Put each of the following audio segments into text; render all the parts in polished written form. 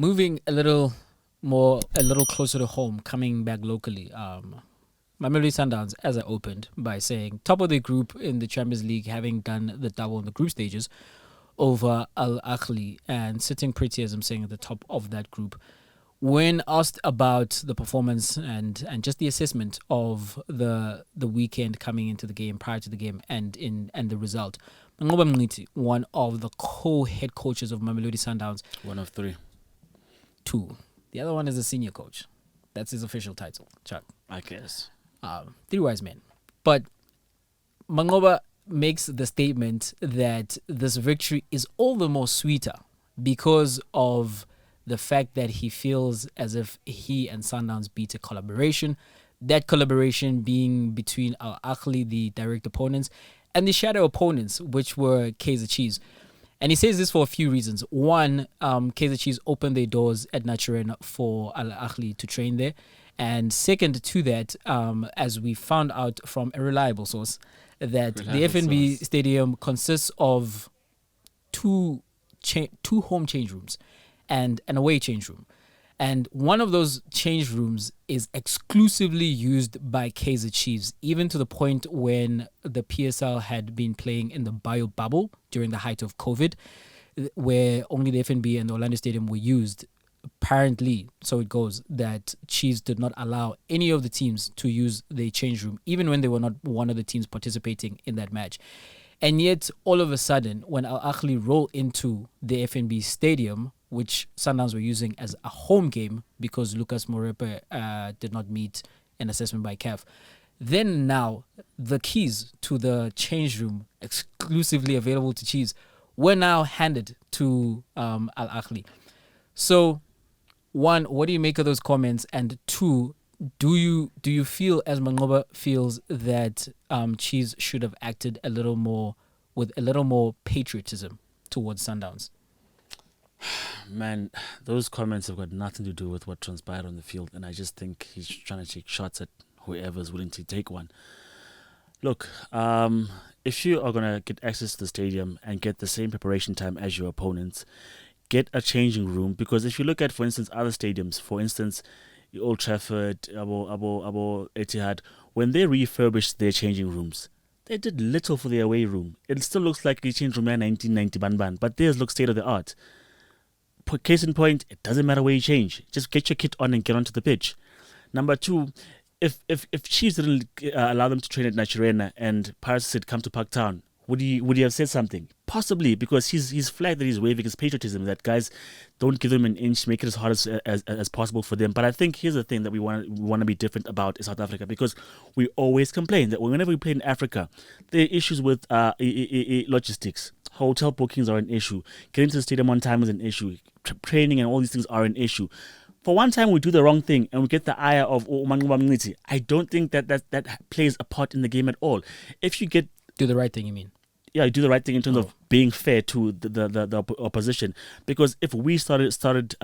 Moving a little closer to home, coming back locally. Mamelodi Sundowns, as I opened by saying, top of the group in the Champions League, having done the double in the group stages over Ahly and sitting pretty, as I'm saying, at the top of that group. When asked about the performance and just the assessment of the weekend coming into the game, prior to the game, and the result, Manqoba Mngqithi, one of the co-head coaches of Mamelodi Sundowns, One of three. two. The other one is a senior coach. That's his official title, Chuck. I guess. Three wise men. But Manqoba makes the statement that this victory is all the more sweeter because of the fact that he feels as if he and Sundowns beat a collaboration. That collaboration being between Ahly, the direct opponents, and the shadow opponents, which were Kaizer Chiefs. And he says this for a few reasons. One, Kaizer Chiefs opened their doors at Naturena for Ahly to train there. And second to that, as we found out from a reliable source, that the FNB Stadium consists of two home change rooms and an away change room. And one of those change rooms is exclusively used by Kaizer Chiefs, even to the point when the PSL had been playing in the bio bubble during the height of COVID, where only the FNB and the Orlando Stadium were used. Apparently, so it goes, that Chiefs did not allow any of the teams to use the change room, even when they were not one of the teams participating in that match. And yet, all of a sudden, when Al Ahly roll into the FNB Stadium, which Sundowns were using as a home game because Lucas Morepe did not meet an assessment by CAF, then now the keys to the change room, exclusively available to Chiefs, were now handed to Al Ahly. So, one, what do you make of those comments? And two, do you feel, as Manqoba feels, that Chiefs should have acted a little more with a little more patriotism towards Sundowns? Man, those comments have got nothing to do with what transpired on the field, and I just think he's trying to take shots at whoever's willing to take one. Look, if you are going to get access to the stadium and get the same preparation time as your opponents, get a changing room, because if you look at, for instance, other stadiums, for instance, Old Trafford, Abo Etihad, when they refurbished their changing rooms, they did little for the away room. It still looks like the change room in 1990 ban, but theirs looks state of the art. Case in point, it doesn't matter where you change. Just get your kit on and get onto the pitch. Number two, if Chiefs didn't allow them to train at Naturena and Paris said come to Parktown, would he have said something? Possibly, because he's flagged that he's waving his patriotism, that guys don't give them an inch, make it as hard as possible for them. But I think here's the thing that we want to be different about in South Africa, because we always complain that whenever we play in Africa, there are issues with logistics. Hotel bookings are an issue. Getting to the stadium on time is an issue. Training and all these things are an issue. For one time we do the wrong thing and we get the ire of Manqoba Mngqithi, I don't think that plays a part in the game at all. If you do the right thing, you mean? Yeah, do the right thing in terms of being fair to the opposition. Because if we started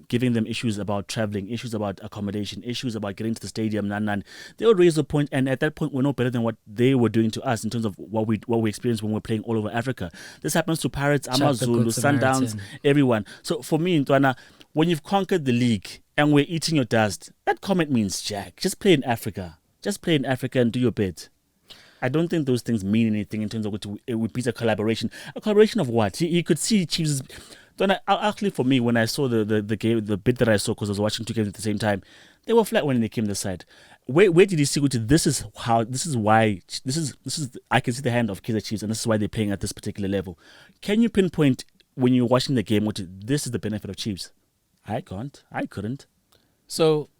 giving them issues about traveling, issues about accommodation, issues about getting to the stadium, they would raise a point, and at that point we're no better than what they were doing to us in terms of what we experienced when we're playing all over Africa. This happens to Pirates, Amazulu, Sundowns, everyone. So for me, Ntwana, when you've conquered the league and we're eating your dust, that comment means jack. Just play in Africa. Just play in Africa and do your bit. I don't think those things mean anything in terms of it would be a collaboration. A collaboration of what? You could see Chiefs. Actually, for me, when I saw the game, the bit that I saw, because I was watching two games at the same time, they were flat when they came this side. Where did you see? This is why. I can see the hand of Kaizer Chiefs, and this is why they're playing at this particular level. Can you pinpoint when you're watching the game this is the benefit of Chiefs? I can't. I couldn't. So,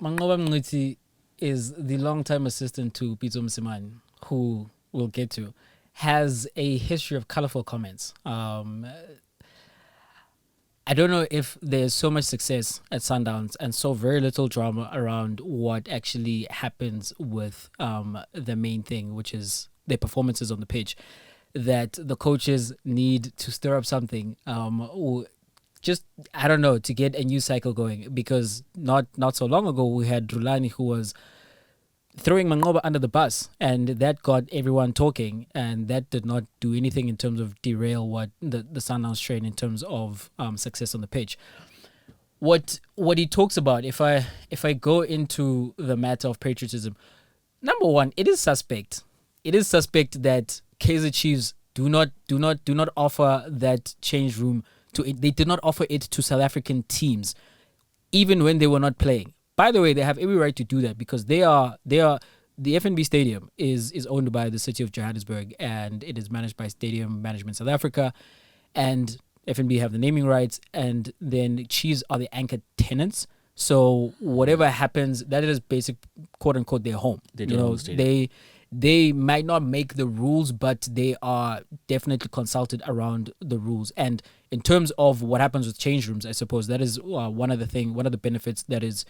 Manqoba Mngqithi is the long-time assistant to Pitso Msimane, who we'll get to, has a history of colorful comments. I don't know if there's so much success at Sundowns and so very little drama around what actually happens with the main thing, which is their performances on the pitch, that the coaches need to stir up something, or just, I don't know, to get a new cycle going. Because not so long ago, we had Rulani, who was throwing Manqoba under the bus, and that got everyone talking, and that did not do anything in terms of derail what the Sundowns train in terms of success on the pitch. what he talks about, if I go into the matter of patriotism, number one, it is suspect. It is suspect that Kaizer Chiefs do not offer that change room they did not offer it to South African teams, even when they were not playing. By the way, they have every right to do that because the FNB Stadium is owned by the city of Johannesburg and it is managed by Stadium Management South Africa, and FNB have the naming rights, and then Chiefs are the anchor tenants. So whatever happens, that is basic, quote unquote, their home. They might not make the rules, but they are definitely consulted around the rules. And in terms of what happens with change rooms, I suppose that is one of the benefits that is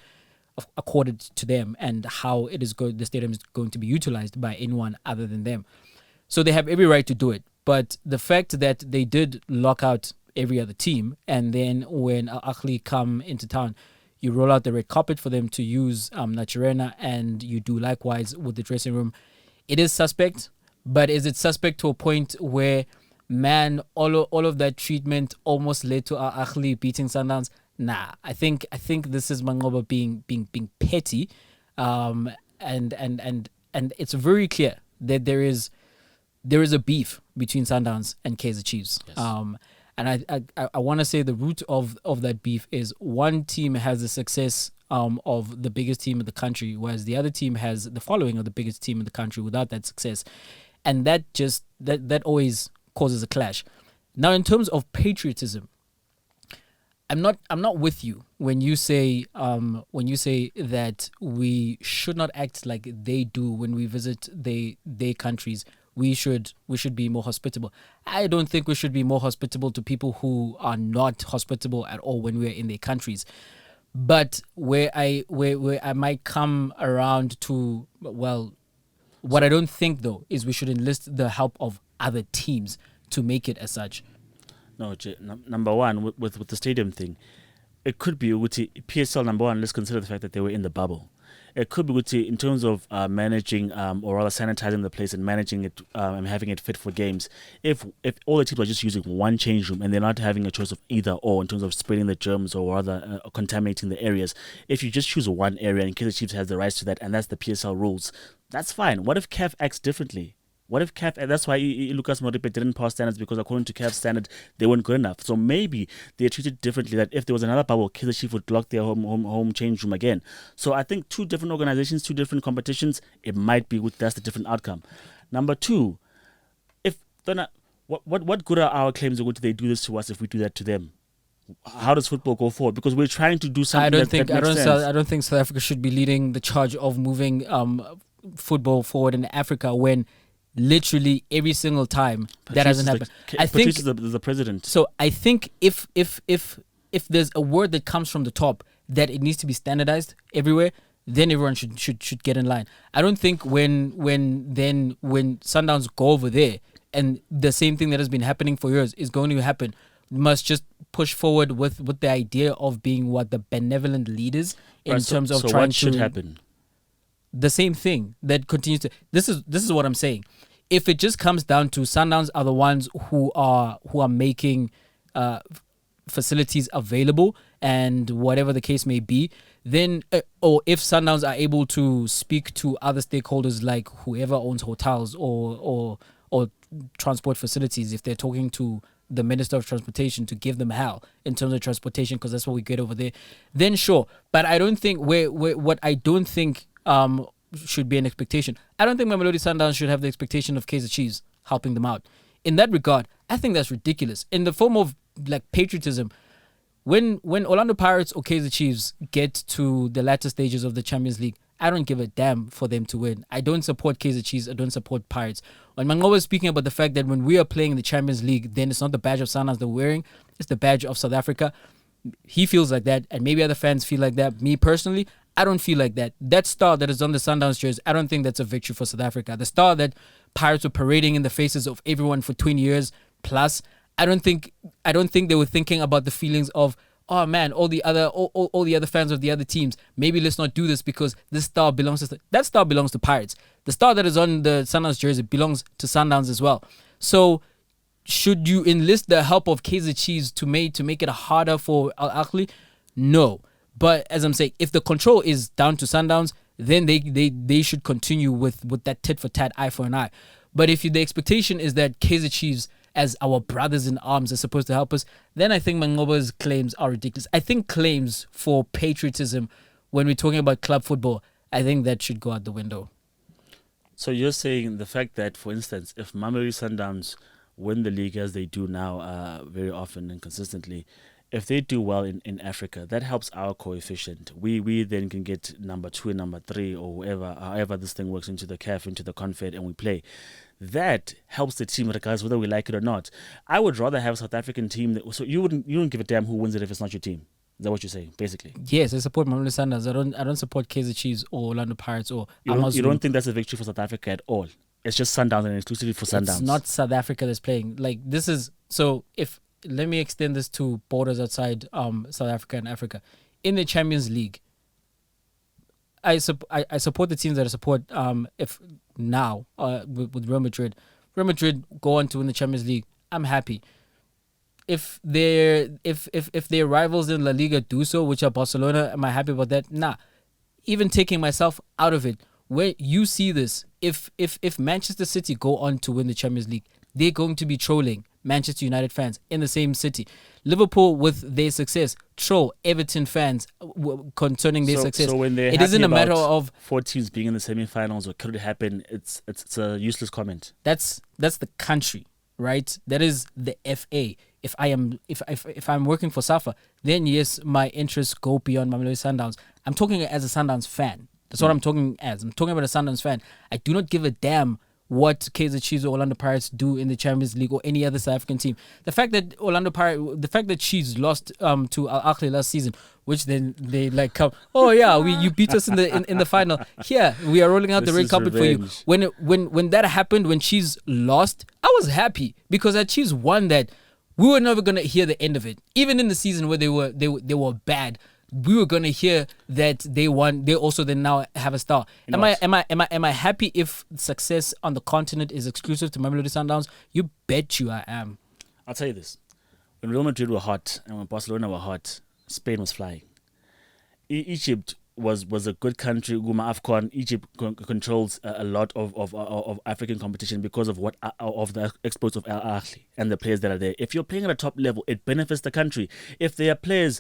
accorded to them, and how the stadium is going to be utilized by anyone other than them. So they have every right to do it. But the fact that they did lock out every other team, and then when Ahly come into town, you roll out the red carpet for them to use Naturena, and you do likewise with the dressing room. It is suspect, but is it suspect to a point where, man, all of that treatment almost led to Ahly beating Sundowns? Nah, I think this is Manqoba being petty, and it's very clear that there is a beef between Sundowns and Kaizer Chiefs. Yes. And I want to say the root of that beef is one team has the success of the biggest team in the country, whereas the other team has the following of the biggest team in the country without that success, and that always causes a clash. Now, in terms of patriotism, I'm not with you when you say that we should not act like they do when we visit their countries. We should be more hospitable. I don't think we should be more hospitable to people who are not hospitable at all when we're in their countries. But where I might come around to, well, what I don't think though is we should enlist the help of other teams to make it as such. No, number one, with the stadium thing, it could be PSL. Number one, let's consider the fact that they were in the bubble. It could be in terms of managing or rather sanitizing the place and managing it and having it fit for games. If all the teams are just using one change room and they're not having a choice of either or in terms of spreading the germs or rather contaminating the areas, if you just choose one area and Kaizer Chiefs has the rights to that, and that's the PSL rules, that's fine. What if CAF acts differently? What if CAF, that's why Lucas Moripe didn't pass standards, because according to CAF's standard, they weren't good enough. So maybe they're treated differently, that if there was another bubble, Kaizer Chiefs would lock their home change room again. So I think two different organizations, two different competitions, it might be that's the different outcome. Number two, what good are our claims, or would they do this to us if we do that to them? How does football go forward? Because we're trying to do something that makes sense. I don't think South Africa should be leading the charge of moving football forward in Africa when literally every single time that hasn't happened. I think the president. So I think if there's a word that comes from the top that it needs to be standardized everywhere, then everyone should get in line. I don't think when Sundowns go over there and the same thing that has been happening for years is going to happen, we must just push forward with the idea of being the benevolent leaders in terms of trying what should happen. The same thing that continues to. This is what I'm saying. If it just comes down to Sundowns are the ones who are making facilities available and whatever the case may be, then or if Sundowns are able to speak to other stakeholders like whoever owns hotels or transport facilities, if they're talking to the Minister of Transportation to give them hell in terms of transportation, because that's what we get over there, then sure. But I don't think what I don't think should be an expectation. I don't think Mamelodi Sundowns should have the expectation of Kaizer Chiefs helping them out. In that regard, I think that's ridiculous. In the form of like patriotism, when Orlando Pirates or Kaizer Chiefs get to the latter stages of the Champions League, I don't give a damn for them to win. I don't support Kaizer Chiefs. I don't support Pirates. When Manqoba was speaking about the fact that when we are playing in the Champions League, then it's not the badge of Sundowns they're wearing, it's the badge of South Africa. He feels like that, and maybe other fans feel like that. Me personally, I don't feel like that. That star that is on the Sundowns jersey, I don't think that's a victory for South Africa. The star that Pirates were parading in the faces of everyone for 20 years plus, I don't think they were thinking about the feelings of, oh man, all the other fans of the other teams, maybe let's not do this because this star belongs to that star belongs to Pirates. The star that is on the Sundowns jersey belongs to Sundowns as well. So should you enlist the help of Kaizer Chiefs to make it harder for Al Ahly? No. But as I'm saying, if the control is down to Sundowns, then they should continue with that tit for tat, eye for an eye. But if the expectation is that Kaizer Chiefs, as our brothers in arms, are supposed to help us, then I think Manqoba's claims are ridiculous. I think claims for patriotism, when we're talking about club football, I think that should go out the window. So you're saying the fact that, for instance, if Mamelodi Sundowns win the league as they do now very often and consistently, if they do well in Africa, that helps our coefficient. We then can get number 2 and number 3 or whoever, however this thing works, into the CAF, into the Confed, and we play. That helps the team regardless whether we like it or not. I would rather have a South African team. So you don't give a damn who wins it if it's not your team. Is that what you're saying, basically? Yes, I support Mamelodi Sundowns. I don't support Kaizer Chiefs or Orlando Pirates or You don't think that's a victory for South Africa at all? It's just Sundowns and exclusively for Sundowns. It's not South Africa that's playing. Like, this is... So, let me extend this to borders outside South Africa and Africa. In the Champions League, I support the teams that I support with Real Madrid. Real Madrid go on to win the Champions League. I'm happy. If their rivals in La Liga do so, which are Barcelona, am I happy about that? Nah. Even taking myself out of it, where you see this, if Manchester City go on to win the Champions League, they're going to be trolling Manchester United fans in the same city. Liverpool, with their success, troll Everton fans concerning their success. So when it isn't a matter of 4 teams being in the semi-finals or could it happen, it's a useless comment. That's the country, right? That is the FA. If I'm working for SAFA, then yes, my interests go beyond Mamelodi Sundowns. I'm talking as a Sundowns fan. That's what I'm talking as. I'm talking about a Sundowns fan. I do not give a damn what Kaizer Chiefs or Orlando Pirates do in the Champions League or any other South African team. The fact that Chiefs lost to Ahly last season, which then they like come, oh yeah, you beat us in the final. Here we are rolling out the red carpet for you. When that happened, when Chiefs lost, I was happy because that Chiefs won that. We were never gonna hear the end of it. Even in the season where they were bad, we were gonna hear that they won. They also then now have a star. Am I happy if success on the continent is exclusive to Mamelodi Sundowns? You bet you I am. I'll tell you this: when Real Madrid were hot and when Barcelona were hot, Spain was flying. Egypt was a good country. Guma AFCON. Egypt controls a lot of African competition because of the exports of Ahly and the players that are there. If you're playing at a top level, it benefits the country. If there are players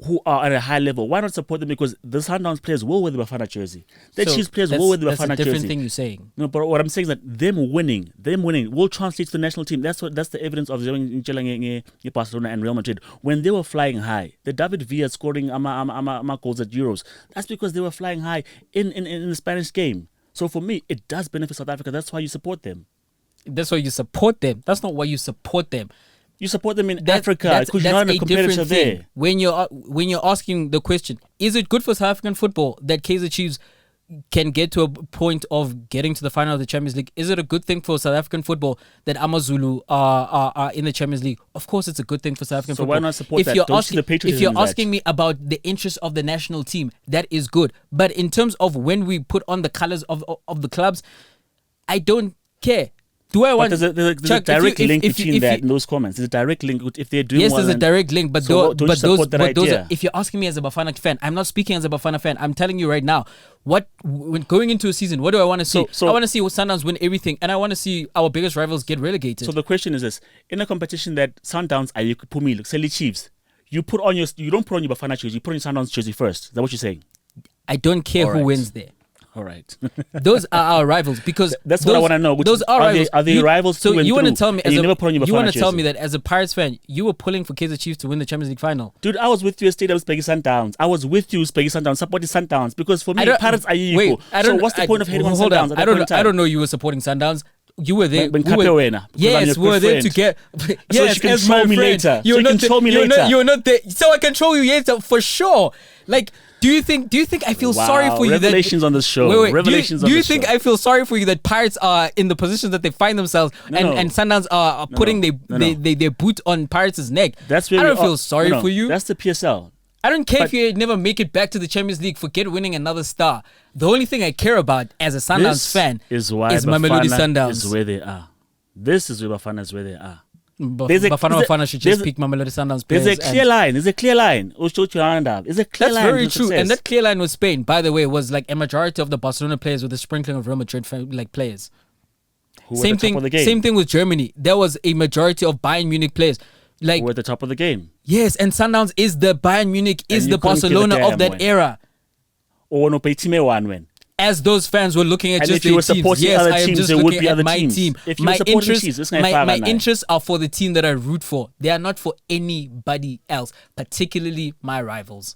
who are at a high level, why not support them? Because the Sundowns players will wear the Bafana jersey. The Chiefs players will wear the Bafana jersey. That's a different thing you're saying. No, but what I'm saying is that them winning will translate to the national team. That's the evidence of Barcelona and Real Madrid. When they were flying high, the David Villa scoring ama goals at Euros, that's because they were flying high in the Spanish game. So for me, it does benefit South Africa. That's why you support them. That's why you support them. That's not why you support them. You support them in Africa because you're not a competitor there. When you're asking the question, is it good for South African football that Kaizer Chiefs can get to a point of getting to the final of the Champions League? Is it a good thing for South African football that AmaZulu are in the Champions League? Of course, it's a good thing for South African football. So why not support that? If you're asking me about the interest of the national team, that is good. But in terms of when we put on the colours of the clubs, I don't care. Do I want? There's a direct link between that and those comments. There's a direct link if they're doing well. Yes, there's a direct link, but those are, if you're asking me as a Bafana fan, I'm not speaking as a Bafana fan. I'm telling you right now, when going into a season, what do I want to see? I want to see Sundowns win everything, and I want to see our biggest rivals get relegated. So the question is this: in a competition that Sundowns are, you could put me, Sally Chiefs, you don't put on your Bafana jersey, you put on your Sundowns jersey first. Is that what you're saying? I don't care who wins there. All right. Those are our rivals because that's what I want to know. Those are rivals. Are they rivals? So you want to tell me you want to tell me that as a Pirates fan, you were pulling for Kaizer Chiefs to win the Champions League final? Dude, I was with you at Stadium Spaghetti Sundowns. I was with you, Spaghetti Sundowns, supporting Sundowns because for me, Pirates are equal. So what's the point of hating on Sundowns? I don't know. You were supporting Sundowns. You were there. Yes, we were there to get. Yes, you can troll me later. You can troll me later. You're not there, so I can troll you later for sure. Like, do you think I feel sorry for you? Revelations on the show. Revelations on the show. Do you think I feel sorry for you that Pirates are in the positions that they find themselves and Sundowns are putting their boot on Pirates' neck? I don't feel sorry for you. That's the PSL. I don't care if you never make it back to the Champions League. Forget winning another star. The only thing I care about as a Sundowns fan is why Mamelodi Sundowns is where they are. This is where Bafana is where they are. Bafana Bafana should just pick Mamelodi Sundowns players. There's a clear line. There's a clear line. There's a clear line. That's very true. And that clear line with Spain, by the way, was like a majority of the Barcelona players with a sprinkling of Real Madrid like players. Same thing with Germany. There was a majority of Bayern Munich players. Like, who were at the top of the game. Yes, and Sundowns is the Bayern Munich, is the Barcelona of that era. Or no team when. As those fans were looking at and just if you were teams, supporting yes, other I am teams, just there would looking be at other my teams. team. If you my interests are for the team that I root for. They are not for anybody else, particularly my rivals.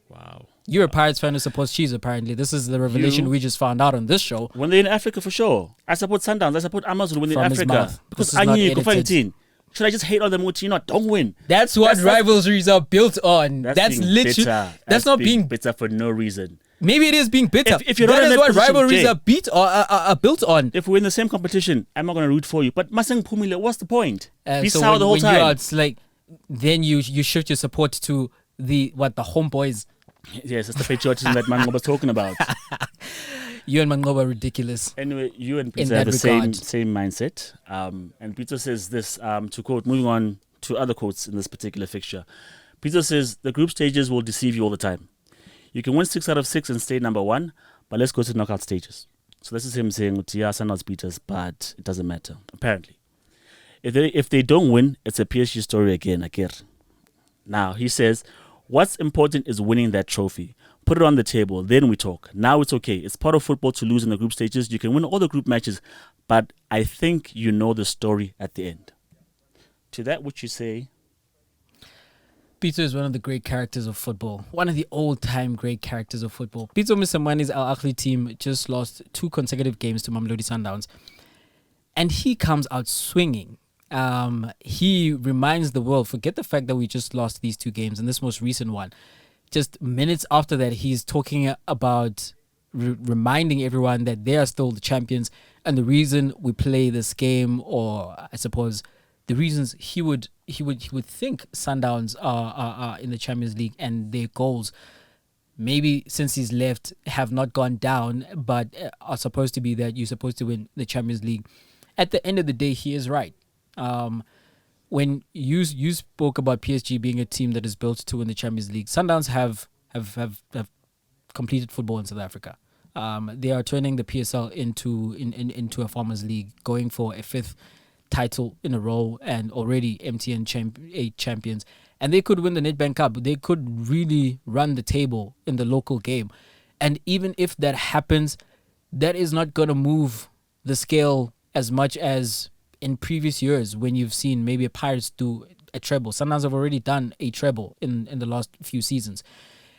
Wow. You're a Pirates fan who supports Chiefs, apparently. This is the revelation we just found out on this show. When they're in Africa, for sure. I support Sundowns. I support Amazon when they're in Africa. Because I knew you should I just hate all them who don't win? That's what rivalries are built on. That's literally bitter. That's not being bitter for no reason. Maybe it is being bitter. If you're not in that what position, rivalries are built on. If we're in the same competition, I'm not going to root for you. But Maseng Pumile, what's the point? Be so sour the whole time. It's like, then you shift your support to the homeboys. Yes, it's the patriotism that Manqoba was talking about. You and Manqoba are ridiculous. Anyway, you and Peter have the same mindset. And Peter says this, to quote, moving on to other quotes in this particular fixture. Peter says, the group stages will deceive you all the time. You can win 6 out of 6 and stay number 1, but let's go to the knockout stages. So this is him saying, yeah, Sundowns beat us, but it doesn't matter, apparently. If they don't win, it's a PSG story again, Akir. Now, he says, what's important is winning that trophy. Put it on the table, then we talk. Now it's okay. It's part of football to lose in the group stages. You can win all the group matches, but I think you know the story at the end. To that, would you say? Peter is one of the great characters of football. One of the old-time great characters of football. Peter Msimani's Al Ahly team just lost 2 consecutive games to Mamelodi Sundowns. And he comes out swinging. He reminds the world, forget the fact that we just lost these 2 games and this most recent one. Just minutes after that, he's talking about reminding everyone that they are still the champions. And the reason we play this game, or I suppose the reasons he would think Sundowns are in the Champions League and their goals, maybe since he's left, have not gone down, but are supposed to be that you're supposed to win the Champions League. At the end of the day, he is right. When you spoke about PSG being a team that is built to win the Champions League, Sundowns have completed football in South Africa. They are turning the PSL into a farmers league, going for a 5th title in a row and already MTN 8 champions. And they could win the Nedbank Cup. They could really run the table in the local game. And even if that happens, that is not going to move the scale as much as in previous years when you've seen maybe a Pirates do a treble. Sundowns have already done a treble in the last few seasons.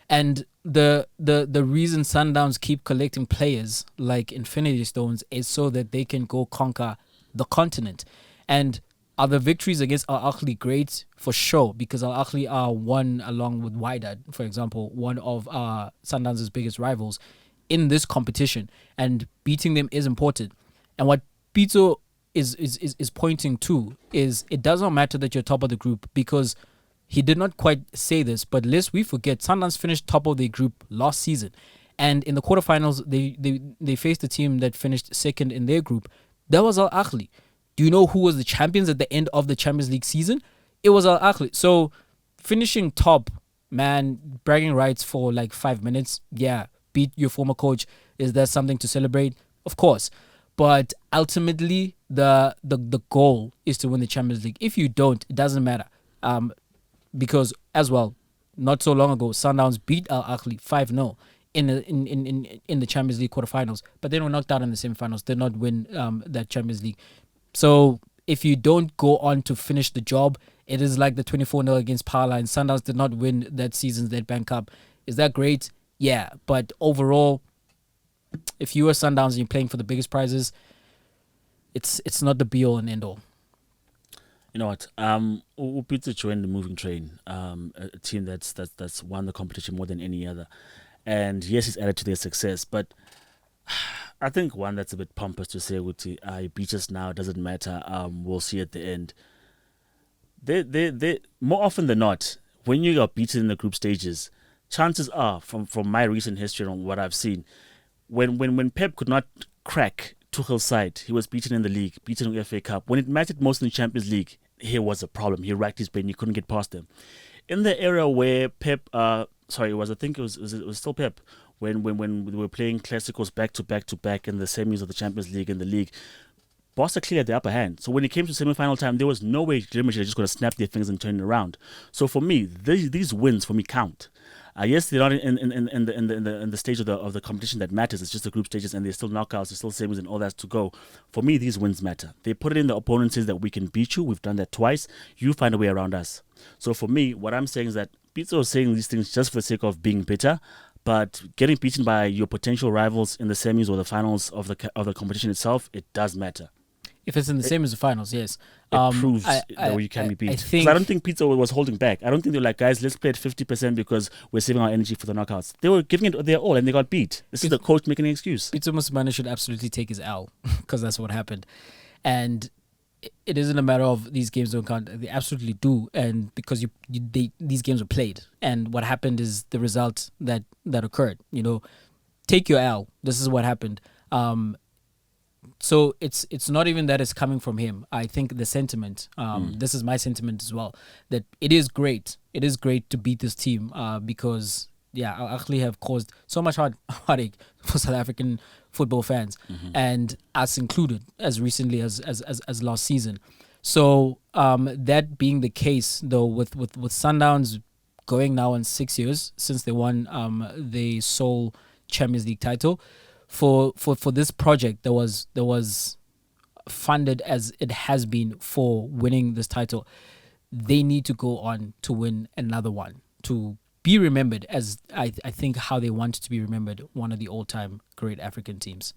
And the reason Sundowns keep collecting players like Infinity Stones is so that they can go conquer the continent. And are the victories against Al Ahly great? For sure, because Al Ahly are one, along with Wydad, for example, one of Sundowns' biggest rivals in this competition. And beating them is important. And what Pito is pointing to is it does not matter that you're top of the group, because he did not quite say this, but lest we forget, Sundowns finished top of the group last season. And in the quarterfinals, they faced a team that finished second in their group. That was Al Ahly. Do you know who was the champions at the end of the Champions League season? It was Al Ahly. So finishing top, man, bragging rights for like 5 minutes. Yeah, beat your former coach. Is that something to celebrate? Of course. But ultimately, the goal is to win the Champions League. If you don't, it doesn't matter. Because as well, not so long ago, Sundowns beat Al Ahly 5-0 in the Champions League quarterfinals, but they were knocked out in the semifinals. Did not win that Champions League. So if you don't go on to finish the job, it is like the 24-0 against Powerline. Sundowns did not win that season's Nedbank Cup. Is that great? Yeah, but overall, if you are Sundowns and you're playing for the biggest prizes, it's not the be-all and end-all. You know what? Upita joined the moving train, a team that's won the competition more than any other. And yes, he's added to their success, but I think one that's a bit pompous to say, he beat us now, it doesn't matter, we'll see at the end. They more often than not, when you are beaten in the group stages, chances are, from my recent history and what I've seen, when Pep could not crack Tuchel's side, he was beaten in the league, beaten in the FA Cup. When it mattered most in the Champions League, here was a problem. He racked his brain. He couldn't get past them. In the era where Pep, sorry, I think it was still Pep, when we were playing Clásicos back to back to back in the semis of the Champions League and the league, Barca clearly had the upper hand. So when it came to semi-final time, there was no way Real Madrid are just going to snap their fingers and turn it around. So for me, these wins for me count. Yes, they're not in the stage of the competition that matters. It's just the group stages, and there's still knockouts, there's still semis, and all that's to go. For me, these wins matter. They put it in the opponent says that we can beat you. We've done that twice. You find a way around us. So for me, what I'm saying is that Pizzo is saying these things just for the sake of being bitter, but getting beaten by your potential rivals in the semis or the finals of the competition itself, it does matter. If it's in the same as the finals, yes. It proves that you can be beat. Because I don't think Pizza was holding back. I don't think they were like, guys, let's play at 50% because we're saving our energy for the knockouts. They were giving it their all and they got beat. This is the coach making an excuse. Pizza Musimane should absolutely take his L because that's what happened. And it isn't a matter of these games don't count. They absolutely do. And because these games were played. And what happened is the result that occurred. You know, take your L. This is what happened. So it's not even that it's coming from him. I think the sentiment, this is my sentiment as well, that it is great. It is great to beat this team because, Ahly have caused so much heartache for South African football fans, and us included, as recently as last season. So that being the case, though, with Sundowns going now on 6 years since they won the sole Champions League title, for this project that was funded as it has been for winning this title, they need to go on to win another one, to be remembered as I think how they want to be remembered, one of the all-time great African teams.